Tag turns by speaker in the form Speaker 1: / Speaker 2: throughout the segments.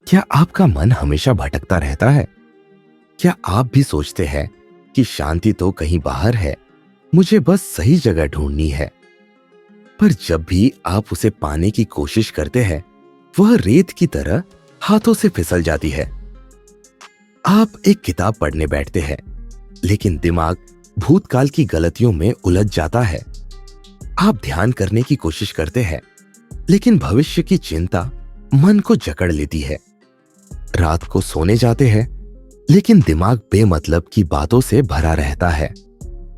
Speaker 1: क्या आपका मन हमेशा भटकता रहता है? क्या आप भी सोचते हैं कि शांति तो कहीं बाहर है, मुझे बस सही जगह ढूंढनी है? पर जब भी आप उसे पाने की कोशिश करते हैं, वह रेत की तरह हाथों से फिसल जाती है। आप एक किताब पढ़ने बैठते हैं, लेकिन दिमाग भूतकाल की गलतियों में उलझ जाता है। आप ध्यान करने की कोशिश करते हैं, लेकिन भविष्य की चिंता मन को जकड़ लेती है। रात को सोने जाते हैं, लेकिन दिमाग बेमतलब की बातों से भरा रहता है।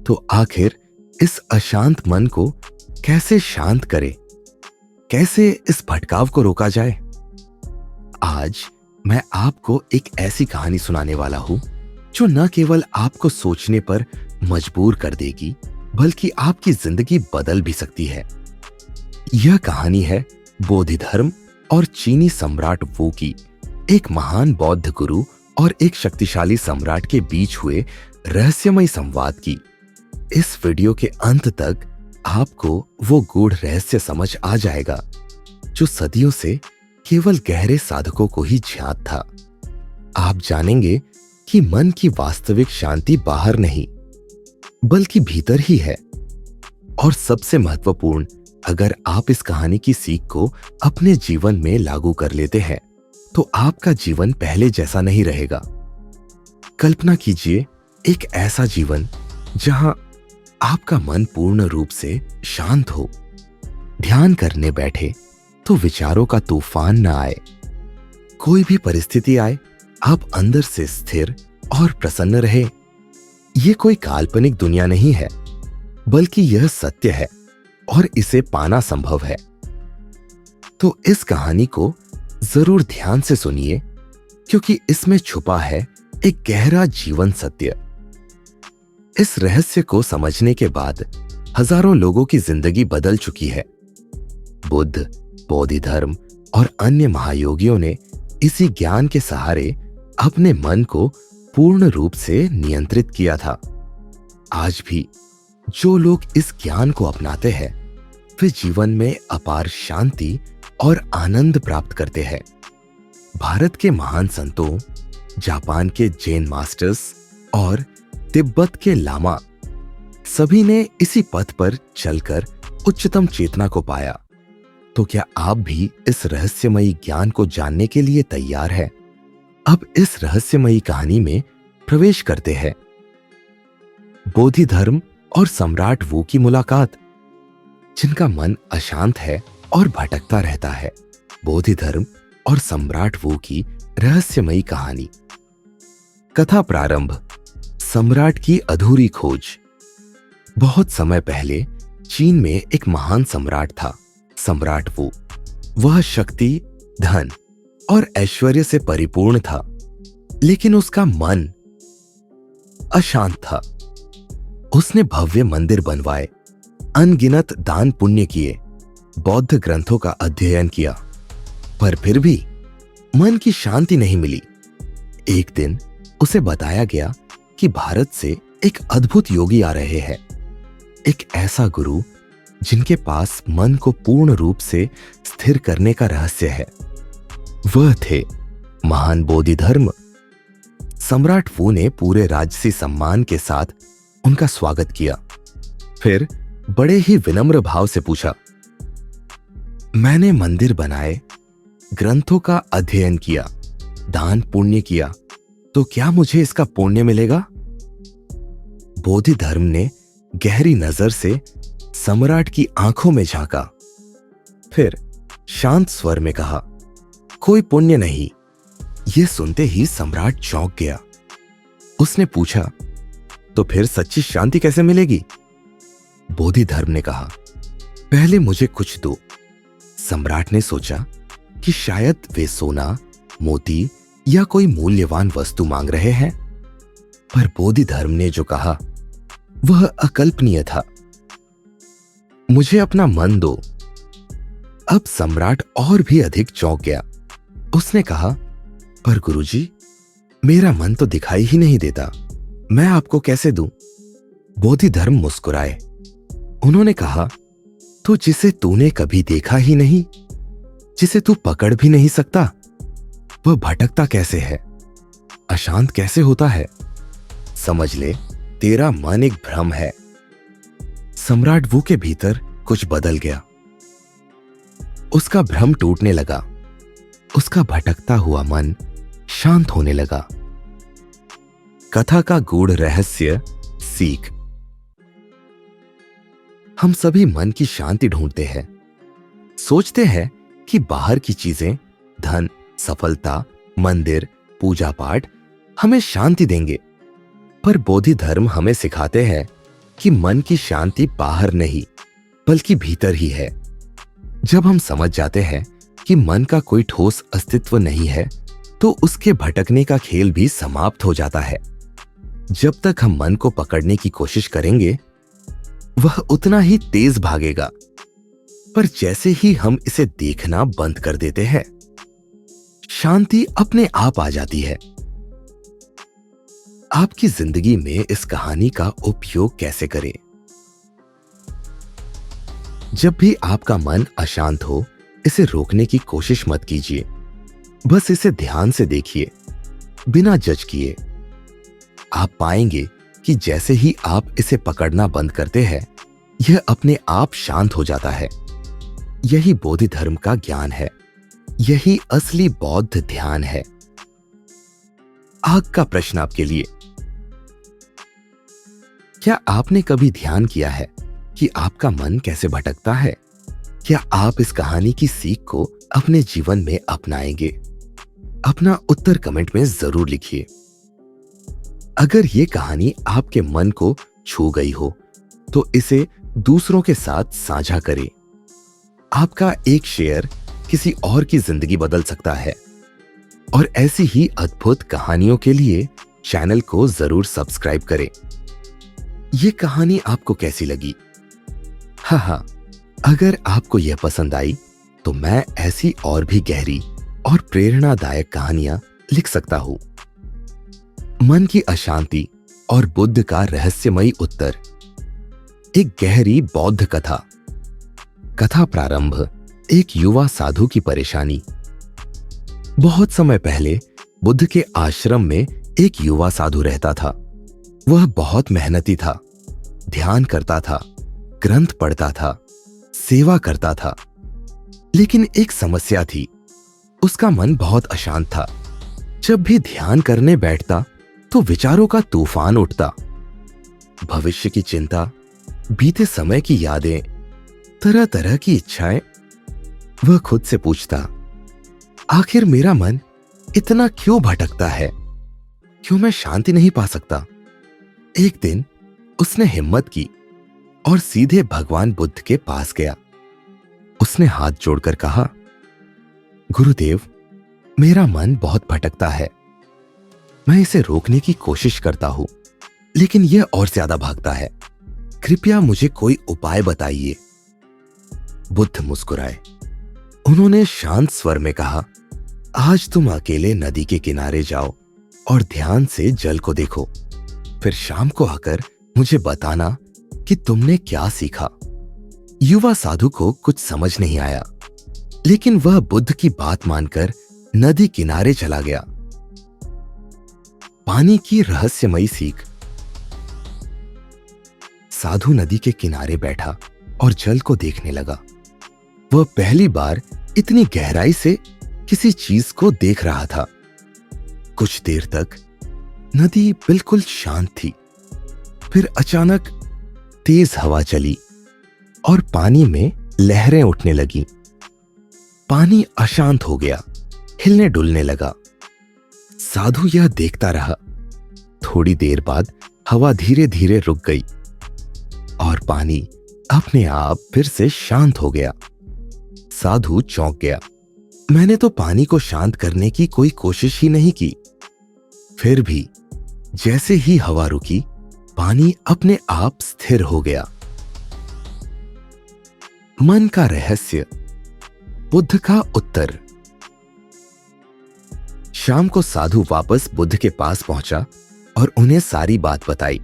Speaker 1: तो आखिर इस अशांत मन को कैसे शांत करें? कैसे इस भटकाव को रोका जाए? आज मैं आपको एक ऐसी कहानी सुनाने वाला हूं जो न केवल आपको सोचने पर मजबूर कर देगी, बल्कि आपकी जिंदगी बदल भी सकती है। यह कहानी है बोधिधर्म और चीनी सम्राट वू की, एक महान बौद्ध गुरु और एक शक्तिशाली सम्राट के बीच हुए रहस्यमय संवाद की। इस वीडियो के अंत तक आपको वो गूढ़ रहस्य समझ आ जाएगा जो सदियों से केवल गहरे साधकों को ही ज्ञात था। आप जानेंगे कि मन की वास्तविक शांति बाहर नहीं, बल्कि भीतर ही है। और सबसे महत्वपूर्ण, अगर आप इस कहानी की सीख को अपने जीवन में लागू कर लेते हैं, तो आपका जीवन पहले जैसा नहीं रहेगा। कल्पना कीजिए एक ऐसा जीवन जहां आपका मन पूर्ण रूप से शांत हो। ध्यान करने बैठे तो विचारों का तूफान न आए। कोई भी परिस्थिति आए, आप अंदर से स्थिर और प्रसन्न रहे। यह कोई काल्पनिक दुनिया नहीं है, बल्कि यह सत्य है और इसे पाना संभव है। तो इस कहानी को जरूर ध्यान से सुनिए, क्योंकि इसमें छुपा है एक गहरा जीवन सत्य। इस रहस्य को समझने के बाद हजारों लोगों की जिंदगी बदल चुकी है। बुद्ध, बोधिधर्म और अन्य महायोगियों ने इसी ज्ञान के सहारे अपने मन को पूर्ण रूप से नियंत्रित किया था। आज भी जो लोग इस ज्ञान को अपनाते हैं, वे जीवन में अपार शांति और आनंद प्राप्त करते हैं। भारत के महान संतों, जापान के जैन मास्टर्स और तिब्बत के लामा, सभी ने इसी पथ पर चलकर उच्चतम चेतना को पाया। तो क्या आप भी इस रहस्यमयी ज्ञान को जानने के लिए तैयार हैं? अब इस रहस्यमयी कहानी में प्रवेश करते हैं। बोधिधर्म और सम्राट वू की मुलाकात। जिनका मन अशांत है और भटकता रहता है। बोधिधर्म और सम्राट वू की रहस्यमयी कहानी। कथा प्रारंभ। सम्राट की अधूरी खोज। बहुत समय पहले चीन में एक महान सम्राट था, सम्राट वू। वह शक्ति, धन और ऐश्वर्य से परिपूर्ण था, लेकिन उसका मन अशांत था। उसने भव्य मंदिर बनवाए, अनगिनत दान पुण्य किए, बौद्ध ग्रंथों का अध्ययन किया, पर फिर भी मन की शांति नहीं मिली। एक दिन उसे बताया गया कि भारत से एक अद्भुत योगी आ रहे हैं, एक ऐसा गुरु जिनके पास मन को पूर्ण रूप से स्थिर करने का रहस्य है। वह थे महान बोधिधर्म। सम्राट वू ने पूरे राजसी सम्मान के साथ उनका स्वागत किया। फिर बड़े ही विनम्र भाव से पूछा, मैंने मंदिर बनाए, ग्रंथों का अध्ययन किया, दान पुण्य किया, तो क्या मुझे इसका पुण्य मिलेगा? बोधिधर्म ने गहरी नजर से सम्राट की आंखों में झांका, फिर शांत स्वर में कहा, कोई पुण्य नहीं। यह सुनते ही सम्राट चौंक गया। उसने पूछा, तो फिर सच्ची शांति कैसे मिलेगी? बोधिधर्म ने कहा, पहले मुझे कुछ दो। सम्राट ने सोचा कि शायद वे सोना, मोती या कोई मूल्यवान वस्तु मांग रहे हैं, पर बोधिधर्म ने जो कहा वह अकल्पनीय था। मुझे अपना मन दो। अब सम्राट और भी अधिक चौंक गया। उसने कहा, पर गुरुजी, मेरा मन तो दिखाई ही नहीं देता, मैं आपको कैसे दूं? बोधिधर्म मुस्कुराए। उन्होंने कहा, तो जिसे तूने कभी देखा ही नहीं, जिसे तू पकड़ भी नहीं सकता, वह भटकता कैसे है, अशांत कैसे होता है? समझ ले, तेरा मन एक भ्रम है। सम्राट वू के भीतर कुछ बदल गया। उसका भ्रम टूटने लगा। उसका भटकता हुआ मन शांत होने लगा। कथा का गूढ़ रहस्य सीख। हम सभी मन की शांति ढूंढते हैं। सोचते हैं कि बाहर की चीजें, धन, सफलता, मंदिर, पूजा पाठ हमें शांति देंगे। पर बोधि धर्म हमें सिखाते हैं कि मन की शांति बाहर नहीं बल्कि भीतर ही है। जब हम समझ जाते हैं कि मन का कोई ठोस अस्तित्व नहीं है, तो उसके भटकने का खेल भी समाप्त हो जाता है। जब तक हम मन को पकड़ने की कोशिश करेंगे, वह उतना ही तेज भागेगा। पर जैसे ही हम इसे देखना बंद कर देते हैं, शांति अपने आप आ जाती है। आपकी जिंदगी में इस कहानी का उपयोग कैसे करें? जब भी आपका मन अशांत हो, इसे रोकने की कोशिश मत कीजिए। बस इसे ध्यान से देखिए, बिना जज किए। आप पाएंगे कि जैसे ही आप इसे पकड़ना बंद करते हैं, यह अपने आप शांत हो जाता है। यही बोधि धर्म का ज्ञान है। यही असली बौद्ध ध्यान है। आग का प्रश्न आपके लिए। क्या आपने कभी ध्यान किया है कि आपका मन कैसे भटकता है? क्या आप इस कहानी की सीख को अपने जीवन में अपनाएंगे? अपना उत्तर कमेंट में जरूर लिखिए। अगर ये कहानी आपके मन को छू गई हो, तो इसे दूसरों के साथ साझा करें। आपका एक शेयर किसी और की जिंदगी बदल सकता है। और ऐसी ही अद्भुत कहानियों के लिए चैनल को जरूर सब्सक्राइब करें। ये कहानी आपको कैसी लगी? हाँ, अगर आपको यह पसंद आई तो मैं ऐसी और भी गहरी और प्रेरणादायक कहानियां लिख सकता हूं। मन की अशांति और बुद्ध का रहस्यमयी उत्तर। एक गहरी बौद्ध कथा। कथा प्रारंभ। एक युवा साधु की परेशानी। बहुत समय पहले बुद्ध के आश्रम में एक युवा साधु रहता था। वह बहुत मेहनती था, ध्यान करता था, ग्रंथ पढ़ता था, सेवा करता था। लेकिन एक समस्या थी, उसका मन बहुत अशांत था। जब भी ध्यान करने बैठता तो विचारों का तूफान उठता। भविष्य की चिंता, बीते समय की यादें, तरह तरह की इच्छाएं। वह खुद से पूछता, आखिर मेरा मन इतना क्यों भटकता है? क्यों मैं शांति नहीं पा सकता? एक दिन उसने हिम्मत की और सीधे भगवान बुद्ध के पास गया। उसने हाथ जोड़कर कहा, गुरुदेव, मेरा मन बहुत भटकता है। मैं इसे रोकने की कोशिश करता हूं, लेकिन यह और ज्यादा भागता है। कृपया मुझे कोई उपाय बताइए। बुद्ध मुस्कुराए। उन्होंने शांत स्वर में कहा, आज तुम अकेले नदी के किनारे जाओ और ध्यान से जल को देखो। फिर शाम को आकर मुझे बताना कि तुमने क्या सीखा। युवा साधु को कुछ समझ नहीं आया, लेकिन वह बुद्ध की बात मानकर नदी किनारे चला गया। पानी की रहस्यमयी सीख। साधु नदी के किनारे बैठा और जल को देखने लगा। वह पहली बार इतनी गहराई से किसी चीज को देख रहा था। कुछ देर तक नदी बिल्कुल शांत थी। फिर अचानक तेज हवा चली और पानी में लहरें उठने लगी। पानी अशांत हो गया, हिलने डुलने लगा। साधु यह देखता रहा। थोड़ी देर बाद हवा धीरे धीरे रुक गई और पानी अपने आप फिर से शांत हो गया। साधु चौंक गया। मैंने तो पानी को शांत करने की कोई कोशिश ही नहीं की। फिर भी जैसे ही हवा रुकी, पानी अपने आप स्थिर हो गया। मन का रहस्य। बुद्ध का उत्तर। शाम को साधु वापस बुद्ध के पास पहुंचा और उन्हें सारी बात बताई।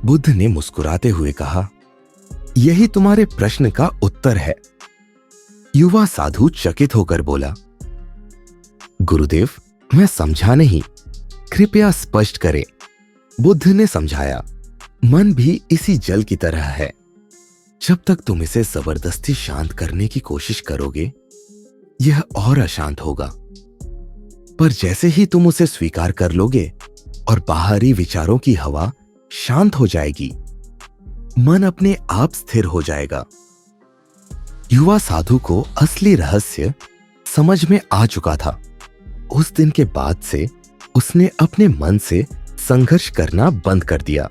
Speaker 1: बुद्ध ने मुस्कुराते हुए कहा, यही तुम्हारे प्रश्न का उत्तर है। युवा साधु चकित होकर बोला, गुरुदेव, मैं समझा नहीं, कृपया स्पष्ट करें। बुद्ध ने समझाया, मन भी इसी जल की तरह है। जब तक तुम इसे जबरदस्ती शांत करने की कोशिश करोगे, यह और अशांत होगा। पर जैसे ही तुम उसे स्वीकार कर लोगे और बाहरी विचारों की हवा शांत हो जाएगी, मन अपने आप स्थिर हो जाएगा। युवा साधु को असली रहस्य समझ में आ चुका था। उस दिन के बाद से उसने अपने मन से संघर्ष करना बंद कर दिया।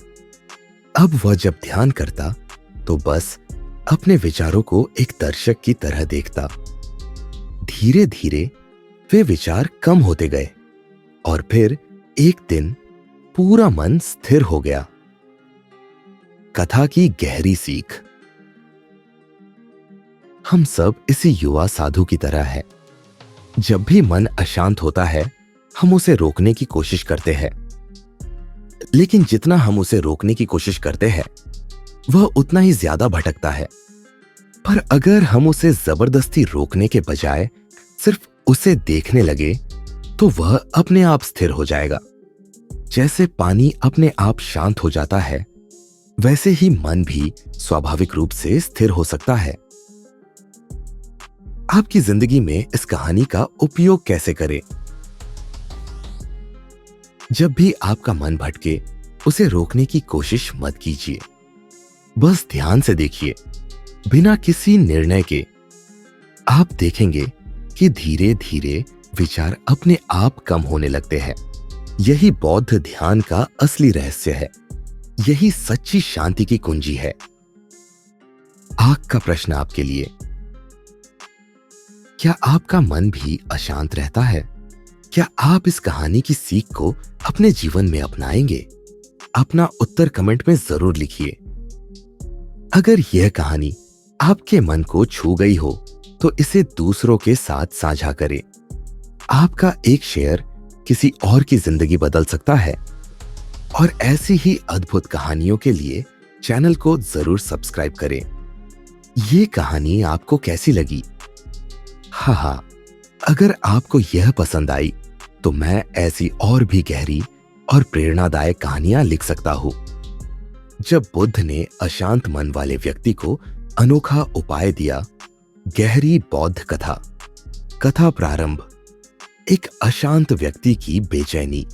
Speaker 1: अब वह जब ध्यान करता तो बस अपने विचारों को एक दर्शक की तरह देखता। धीरे धीरे वे विचार कम होते गए और फिर एक दिन पूरा मन स्थिर हो गया। कथा की गहरी सीख। हम सब इसी युवा साधु की तरह हैं। जब भी मन अशांत होता है, हम उसे रोकने की कोशिश करते हैं। लेकिन जितना हम उसे रोकने की कोशिश करते हैं, वह उतना ही ज्यादा भटकता है। पर अगर हम उसे जबरदस्ती रोकने के बजाय सिर्फ उसे देखने लगे, तो वह अपने आप स्थिर हो जाएगा। जैसे पानी अपने आप शांत हो जाता है, वैसे ही मन भी स्वाभाविक रूप से स्थिर हो सकता है। आपकी जिंदगी में इस कहानी का उपयोग कैसे करें? जब भी आपका मन भटके, उसे रोकने की कोशिश मत कीजिए। बस ध्यान से देखिए, बिना किसी निर्णय के। आप देखेंगे कि धीरे धीरे विचार अपने आप कम होने लगते हैं। यही बौद्ध ध्यान का असली रहस्य है। यही सच्ची शांति की कुंजी है। आग का प्रश्न आपके लिए, क्या आपका मन भी अशांत रहता है? क्या आप इस कहानी की सीख को अपने जीवन में अपनाएंगे? अपना उत्तर कमेंट में जरूर लिखिए। अगर यह कहानी आपके मन को छू गई हो, तो इसे दूसरों के साथ साझा करें। आपका एक शेयर किसी और की जिंदगी बदल सकता है। और ऐसी ही अद्भुत कहानियों के लिए चैनल को जरूर सब्सक्राइब करें। ये कहानी आपको कैसी लगी? हाँ, अगर आपको यह पसंद आई तो मैं ऐसी और भी गहरी और प्रेरणादायक कहानियां लिख सकता हूं। जब बुद्ध ने अशांत मन वाले व्यक्ति को अनोखा उपाय दिया। गहरी बौद्ध कथा। कथा प्रारंभ। एक अशांत व्यक्ति की बेचैनी।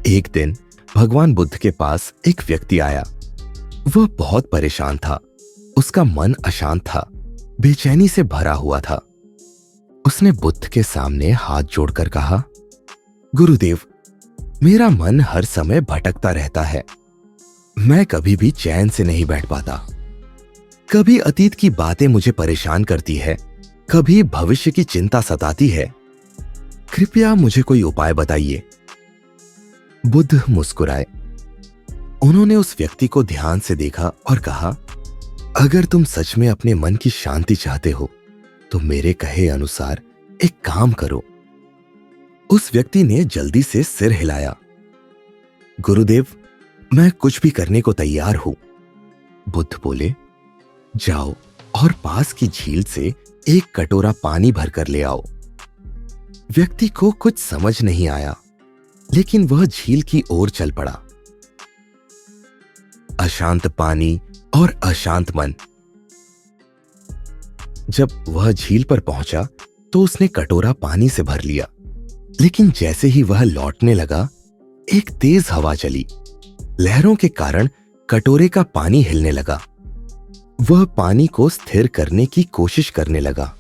Speaker 1: एक दिन भगवान बुद्ध के पास एक व्यक्ति आया। वह बहुत परेशान था। उसका मन अशांत था, बेचैनी से भरा हुआ था। उसने बुद्ध के सामने हाथ जोड़कर कहा, गुरुदेव, मेरा मन हर समय भटकता रहता है। मैं कभी भी चैन से नहीं बैठ पाता। कभी अतीत की बातें मुझे परेशान करती है, कभी भविष्य की चिंता सताती है। कृपया मुझे कोई उपाय बताइए। बुद्ध मुस्कुराए। उन्होंने उस व्यक्ति को ध्यान से देखा और कहा, अगर तुम सच में अपने मन की शांति चाहते हो तो मेरे कहे अनुसार एक काम करो। उस व्यक्ति ने जल्दी से सिर हिलाया। गुरुदेव, मैं कुछ भी करने को तैयार हूं। बुद्ध बोले, जाओ और पास की झील से एक कटोरा पानी भरकर ले आओ। व्यक्ति को कुछ समझ नहीं आया, लेकिन वह झील की ओर चल पड़ा। अशांत पानी और अशांत मन। जब वह झील पर पहुंचा तो उसने कटोरा पानी से भर लिया, लेकिन जैसे ही वह लौटने लगा, एक तेज हवा चली। लहरों के कारण कटोरे का पानी हिलने लगा। वह पानी को स्थिर करने की कोशिश करने लगा,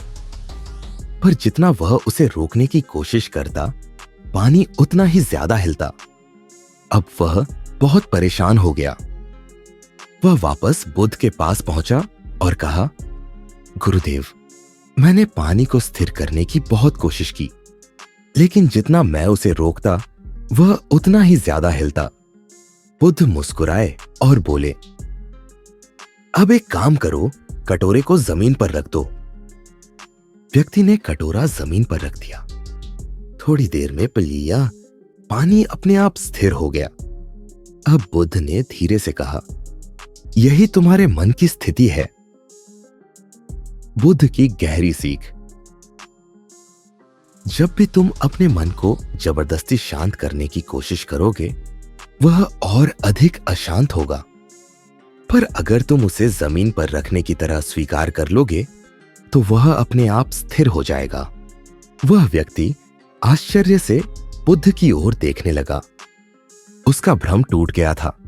Speaker 1: पर जितना वह उसे रोकने की कोशिश करता, पानी उतना ही ज्यादा हिलता। अब वह बहुत परेशान हो गया। वह वापस बुद्ध के पास पहुंचा और कहा, गुरुदेव, मैंने पानी को स्थिर करने की बहुत कोशिश की, लेकिन जितना मैं उसे रोकता, वह उतना ही ज्यादा हिलता। बुद्ध मुस्कुराए और बोले, अब एक काम करो, कटोरे को जमीन पर रख दो। व्यक्ति ने कटोरा जमीन पर रख दिया। थोड़ी देर में पलिया पानी अपने आप स्थिर हो गया। अब बुद्ध ने धीरे से कहा, यही तुम्हारे मन की स्थिति है। बुद्ध की गहरी सीख। जब भी तुम अपने मन को जबरदस्ती शांत करने की कोशिश करोगे, वह और अधिक अशांत होगा। पर अगर तुम उसे जमीन पर रखने की तरह स्वीकार कर लोगे, तो वह अपने आप स्थिर हो जाएगा। वह व्यक्ति आश्चर्य से बुद्ध की ओर देखने लगा। उसका भ्रम टूट गया था।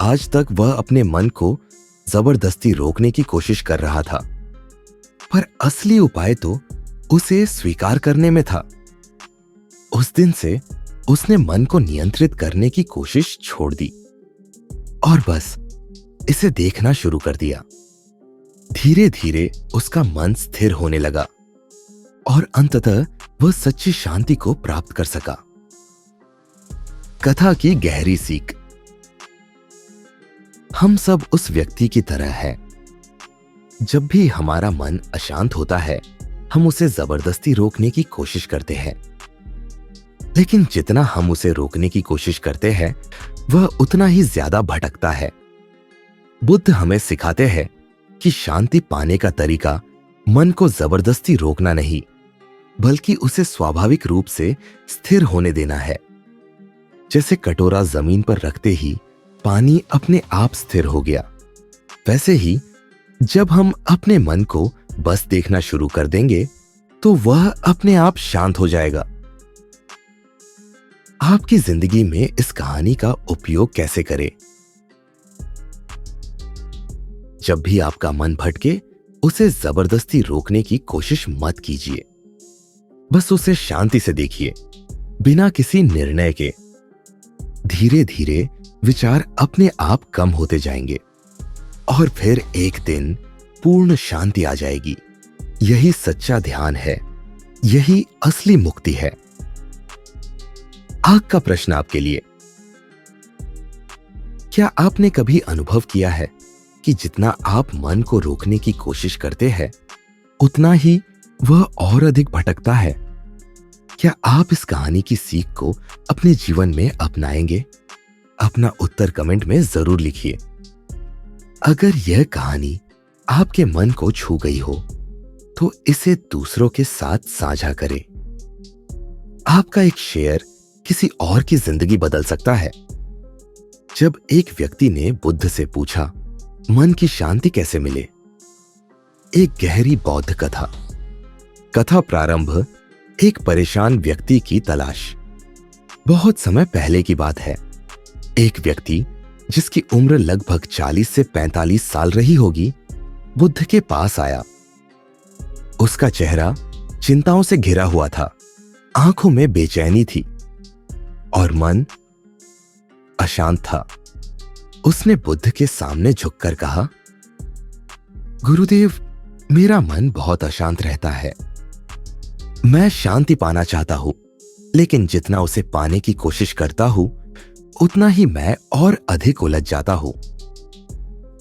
Speaker 1: आज तक वह अपने मन को जबरदस्ती रोकने की कोशिश कर रहा था, पर असली उपाय तो उसे स्वीकार करने में था। उस दिन से उसने मन को नियंत्रित करने की कोशिश छोड़ दी और बस इसे देखना शुरू कर दिया। धीरे धीरे उसका मन स्थिर होने लगा और अंततः वह सच्ची शांति को प्राप्त कर सका। कथा की गहरी सीख। हम सब उस व्यक्ति की तरह हैं। जब भी हमारा मन अशांत होता है, हम उसे जबरदस्ती रोकने की कोशिश करते हैं, लेकिन जितना हम उसे रोकने की कोशिश करते हैं, वह उतना ही ज्यादा भटकता है। बुद्ध हमें सिखाते हैं कि शांति पाने का तरीका मन को जबरदस्ती रोकना नहीं, बल्कि उसे स्वाभाविक रूप से स्थिर होने देना है। जैसे कटोरा जमीन पर रखते ही पानी अपने आप स्थिर हो गया, वैसे ही जब हम अपने मन को बस देखना शुरू कर देंगे, तो वह अपने आप शांत हो जाएगा। आपकी जिंदगी में इस कहानी का उपयोग कैसे करें? जब भी आपका मन भटके, उसे जबरदस्ती रोकने की कोशिश मत कीजिए। बस उसे शांति से देखिए, बिना किसी निर्णय के। धीरे धीरे विचार अपने आप कम होते जाएंगे और फिर एक दिन पूर्ण शांति आ जाएगी। यही सच्चा ध्यान है, यही असली मुक्ति है। आग का प्रश्न आपके लिए। क्या आपने कभी अनुभव किया है कि जितना आप मन को रोकने की कोशिश करते हैं, उतना ही वह और अधिक भटकता है? क्या आप इस कहानी की सीख को अपने जीवन में अपनाएंगे? अपना उत्तर कमेंट में जरूर लिखिए। अगर यह कहानी आपके मन को छू गई हो, तो इसे दूसरों के साथ साझा करें। आपका एक शेयर किसी और की जिंदगी बदल सकता है। जब एक व्यक्ति ने बुद्ध से पूछा, मन की शांति कैसे मिले? एक गहरी बौद्ध कथा। कथा प्रारंभ एक परेशान व्यक्ति की तलाश। बहुत समय पहले की बात है। एक व्यक्ति जिसकी उम्र लगभग 40 से 45 साल रही होगी, बुद्ध के पास आया। उसका चेहरा चिंताओं से घिरा हुआ था, आंखों में बेचैनी थी और मन अशांत था। उसने बुद्ध के सामने झुककर कहा, गुरुदेव, मेरा मन बहुत अशांत रहता है। मैं शांति पाना चाहता हूं, लेकिन जितना उसे पाने की कोशिश करता हूं, उतना ही मैं और अधिक उलझ जाता हूं।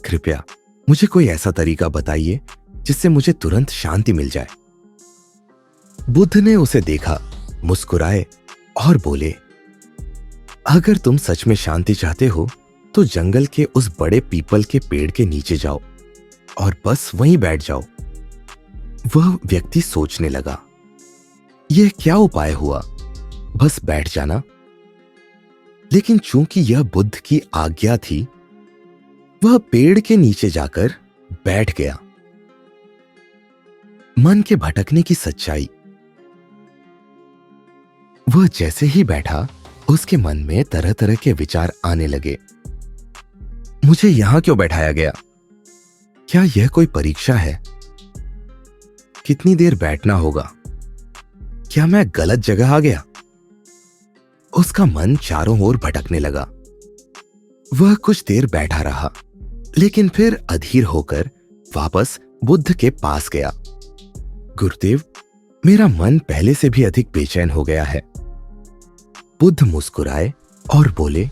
Speaker 1: कृपया मुझे कोई ऐसा तरीका बताइए जिससे मुझे तुरंत शांति मिल जाए। बुद्ध ने उसे देखा, मुस्कुराए और बोले, अगर तुम सच में शांति चाहते हो, तो जंगल के उस बड़े पीपल के पेड़ के नीचे जाओ और बस वहीं बैठ जाओ। वह व्यक्ति सोचने लगा, यह क्या उपाय हुआ, बस बैठ जाना? लेकिन चूंकि यह बुद्ध की आज्ञा थी, वह पेड़ के नीचे जाकर बैठ गया। मन के भटकने की सच्चाई। वह जैसे ही बैठा, उसके मन में तरह तरह के विचार आने लगे। मुझे यहां क्यों बैठाया गया? क्या यह कोई परीक्षा है? कितनी देर बैठना होगा? क्या मैं गलत जगह आ गया? उसका मन चारों ओर भटकने लगा। वह कुछ देर बैठा रहा, लेकिन फिर अधीर होकर वापस बुद्ध के पास गया। गुरुदेव, मेरा मन पहले से भी अधिक बेचैन हो गया है। बुद्ध मुस्कुराए और बोले,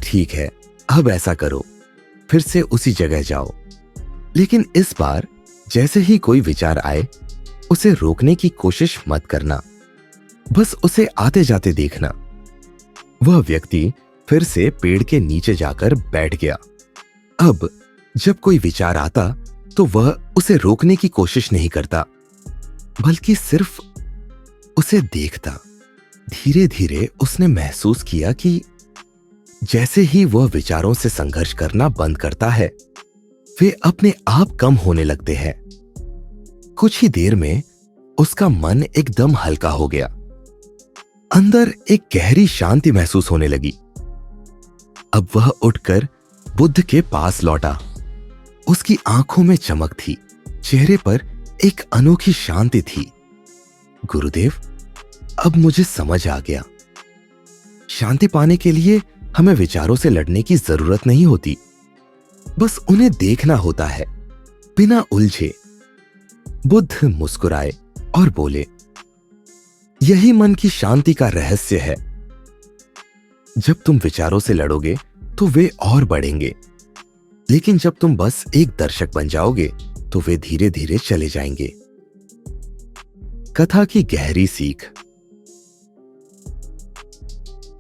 Speaker 1: ठीक है, अब ऐसा करो, फिर से उसी जगह जाओ। लेकिन इस बार जैसे ही कोई विचार आए, उसे रोकने की कोशिश मत करना, बस उसे आते जाते देखना। वह व्यक्ति फिर से पेड़ के नीचे जाकर बैठ गया। अब जब कोई विचार आता, तो वह उसे रोकने की कोशिश नहीं करता, बल्कि सिर्फ उसे देखता धीरे धीरे उसने महसूस किया कि जैसे ही वह विचारों से संघर्ष करना बंद करता है, वे अपने आप कम होने लगते हैं। कुछ ही देर में उसका मन एकदम हल्का हो गया। अंदर एक गहरी शांति महसूस होने लगी। अब वह उठकर बुद्ध के पास लौटा। उसकी आंखों में चमक थी, चेहरे पर एक अनोखी शांति थी। गुरुदेव, अब मुझे समझ आ गया। शांति पाने के लिए हमें विचारों से लड़ने की जरूरत नहीं होती, बस उन्हें देखना होता है, बिना उलझे। बुद्ध मुस्कुराए और बोले, यही मन की शांति का रहस्य है। जब तुम विचारों से लड़ोगे तो वे और बढ़ेंगे, लेकिन जब तुम बस एक दर्शक बन जाओगे तो वे धीरे धीरे चले जाएंगे। कथा की गहरी सीख।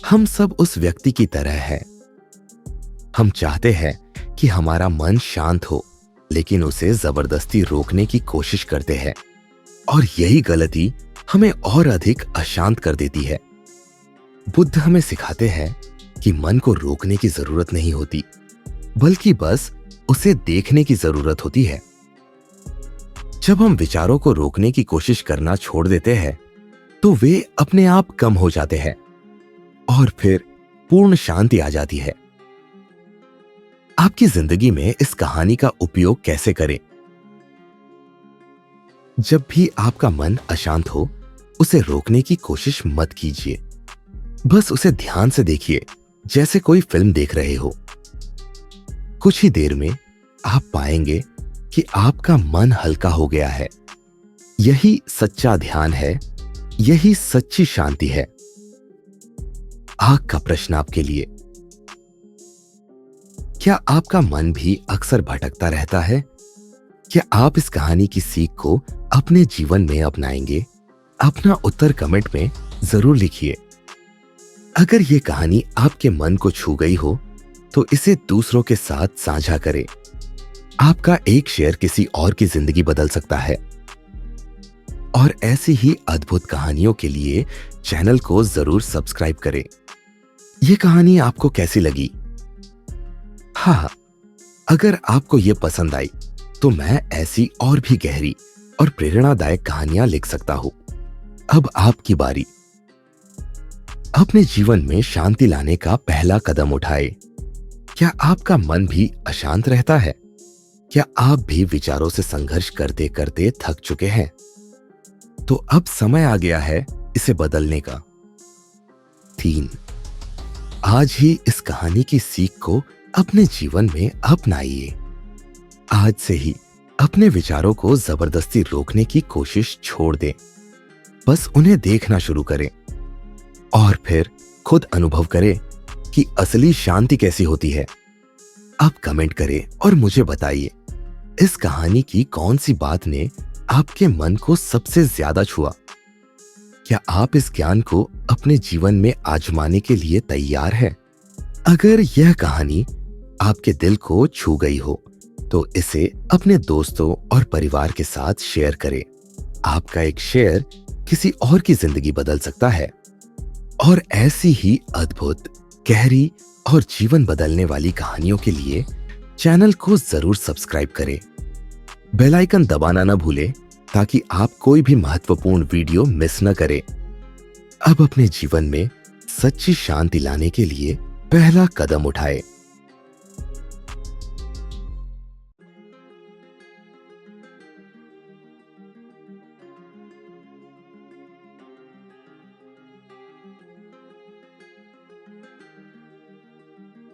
Speaker 1: हम सब उस व्यक्ति की तरह हैं। हम चाहते हैं कि हमारा मन शांत हो, लेकिन उसे जबरदस्ती रोकने की कोशिश करते हैं, और यही गलती हमें और अधिक अशांत कर देती है। बुद्ध हमें सिखाते हैं कि मन को रोकने की जरूरत नहीं होती, बल्कि बस उसे देखने की जरूरत होती है। जब हम विचारों को रोकने की कोशिश करना छोड़ देते हैं, तो वे अपने आप कम हो जाते हैं और फिर पूर्ण शांति आ जाती है। आपकी जिंदगी में इस कहानी का उपयोग कैसे करें? जब भी आपका मन अशांत हो, उसे रोकने की कोशिश मत कीजिए। बस उसे ध्यान से देखिए, जैसे कोई फिल्म देख रहे हो। कुछ ही देर में आप पाएंगे कि आपका मन हल्का हो गया है। यही सच्चा ध्यान है, यही सच्ची शांति है। आग का प्रश्न आपके लिए, क्या आपका मन भी अक्सर भटकता रहता है? क्या आप इस कहानी की सीख को अपने जीवन में अपनाएंगे? अपना उत्तर कमेंट में जरूर लिखिए। अगर यह कहानी आपके मन को छू गई हो तो इसे दूसरों के साथ साझा करें। आपका एक शेयर किसी और की जिंदगी बदल सकता है। और ऐसी ही अद्भुत कहानियों के लिए चैनल को जरूर सब्सक्राइब करें। यह कहानी आपको कैसी लगी? हाँ, अगर आपको यह पसंद आई तो मैं ऐसी और भी गहरी और प्रेरणादायक कहानियां लिख सकता हूं। अब आपकी बारी। अपने जीवन में शांति लाने का पहला कदम उठाए। क्या आपका मन भी अशांत रहता है? क्या आप भी विचारों से संघर्ष करते करते थक चुके हैं? तो अब समय आ गया है इसे बदलने का। 3, आज ही इस कहानी की सीख को अपने जीवन में अपनाइए। आज से ही अपने विचारों को जबरदस्ती रोकने की कोशिश छोड़ दें। बस उन्हें देखना शुरू करें और फिर खुद अनुभव करें कि असली शांति कैसी होती है। आप कमेंट करें और मुझे बताइए, इस कहानी की कौन सी बात ने आपके मन को सबसे ज्यादा छुआ? क्या आप इस ज्ञान को अपने जीवन में आजमाने के लिए तैयार हैं? अगर यह कहानी आपके दिल को छू गई हो तो इसे अपने दोस्तों और परिवार के साथ शेयर करें। आपका एक शेयर किसी और की जिंदगी बदल सकता है। और ऐसी ही अद्भुत, गहरी और जीवन बदलने वाली कहानियों के लिए चैनल को जरूर सब्सक्राइब करें। बेल आइकन दबाना न भूलें ताकि आप कोई भी महत्वपूर्ण वीडियो मिस न करें। अब अपने जीवन में सच्ची शांति लाने के लिए पहला कदम उठाएं।